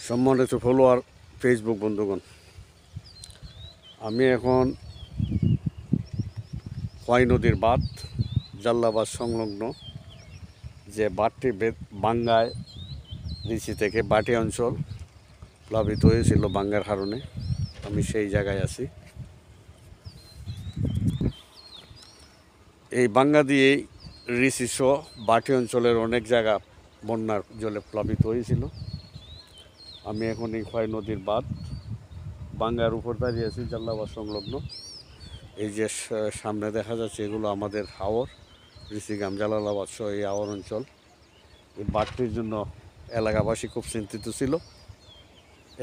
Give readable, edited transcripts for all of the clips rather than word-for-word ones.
সম্মানিত follower Facebook বন্ধুগণ, আমি এখন খোয়াই নদীর বাঁধ জাল্লাবাদ সংলগ্ন যে বাঁধটি বাঙ্গায় নিচে থেকে বাটি অঞ্চল প্লাবিত হয়েছিল বাঙ্গার কারণে, আমি সেই জায়গায় আছি। এই বাঙ্গা দিয়েই রিসিসহ বাটি অঞ্চলের অনেক জায়গা বন্যার জলে প্লাবিত হয়েছিল। আমি এখন এই খোয়াই নদীর বাঁধ বাঙ্গার উপর দাঁড়িয়ে আছি, জাল্লাবাদ সংলগ্ন। এই যে সামনে দেখা যাচ্ছে এগুলো আমাদের হাওর, ঋষিগাম, জালালাবাদ সহ এই হাওর অঞ্চল। এই বাঁধটির জন্য এলাকাবাসী খুব চিন্তিত ছিল।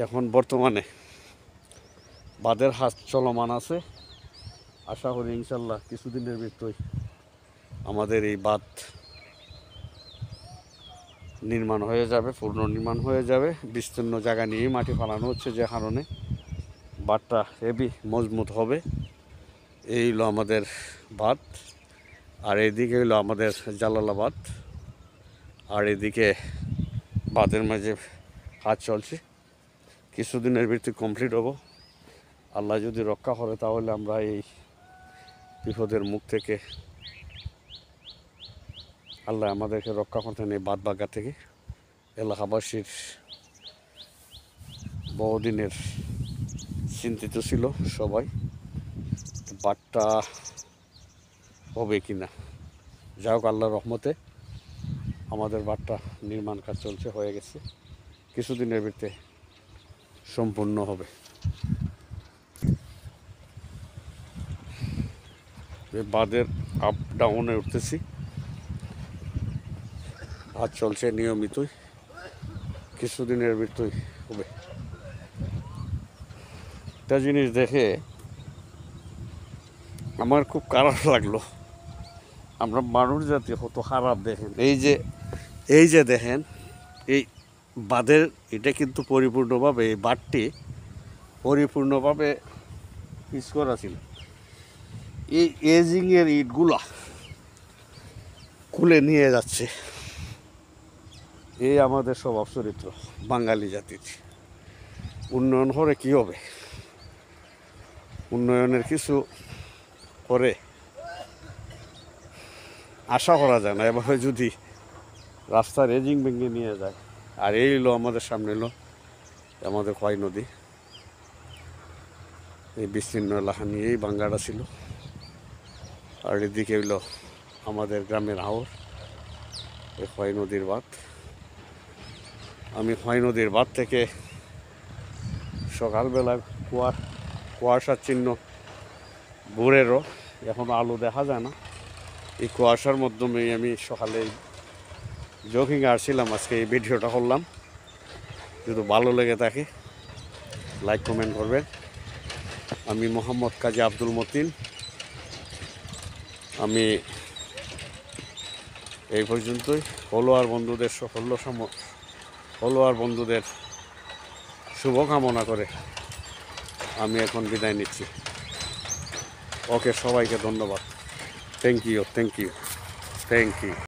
এখন বর্তমানে বাঁধের কাজ চলমান আছে। আশা করি ইনশাল্লাহ কিছুদিনের ভিতরেই আমাদের এই বাঁধ নির্মাণ হয়ে যাবে, পূর্ণ নির্মাণ হয়ে যাবে। বিস্তীর্ণ জায়গা নিয়েই মাটি ফালানো হচ্ছে, যে কারণে বাঁধটা হেভি মজবুত হবে। এই হলো আমাদের বাঁধ, আর এদিকে হলো আমাদের জালালাবাদ, আর এদিকে বাঁধের মাঝে কাজ চলছে। কিছুদিনের ভিতরে কমপ্লিট হবো। আল্লাহ যদি রক্ষা করে তাহলে আমরা এই বিপদের মুখ থেকে আল্লাহ আমাদেরকে রক্ষা করতেন এই বাঁধ বাগা থেকে। এলাকাবাসীর বহুদিনের চিন্তিত ছিল সবাই, বাঁধটা হবে কি না। যাই হোক, আল্লাহর রহমতে আমাদের বাঁধটা নির্মাণ কাজ চলছে, হয়ে গেছে। কিছুদিনের ভিতরে সম্পূর্ণ হবে। বাঁধের আপ ডাউনে উঠতেছি, কাজ চলছে নিয়মিতই, কিছুদিনের ভিতরেই হবে। একটা জিনিস দেখে আমার খুব খারাপ লাগলো, আমরা মানুষ জাতি কত খারাপ। দেখেন এই যে দেখেন এই বাঁধের, এটা কিন্তু পরিপূর্ণভাবে, এই বাঁধটি পরিপূর্ণভাবে পিচ করা ছিল। এই এজিংয়ের ইটগুলা খুলে নিয়ে যাচ্ছে। এই আমাদের স্বভাব চরিত্র বাঙালি জাতির। উন্নয়ন করে কি হবে? উন্নয়নের কিছু করে আশা করা যায় না। এভাবে যদি রাস্তার রেজিং ভেঙে নিয়ে যায়। আর এই হলো আমাদের সামনে এলো আমাদের খোয়াই নদী। এই বিস্তীর্ণ এলাকা নিয়েই বাঙ্গাটা ছিল। আর এদিকে হইলো আমাদের গ্রামের হাওর, এই খোয়াই নদীর বাঁধ। আমি খোয়াই নদীর বাঁধ থেকে সকালবেলা কুয়াশার চিহ্ন ভোরেরও, এখনো আলো দেখা যায় না। এই কুয়াশার মাধ্যমেই আমি সকালে জগিংয়ে আসছিলাম। আজকে এই ভিডিওটা করলাম। যদি ভালো লেগে থাকে লাইক কমেন্ট করবেন। আমি মোহাম্মদ কাজী আব্দুল মতিন। আমি এই পর্যন্তই। ফলোয়ার বন্ধুদের শুভকামনা করে আমি এখন বিদায় নিচ্ছি। ওকে, সবাইকে ধন্যবাদ। Thank you.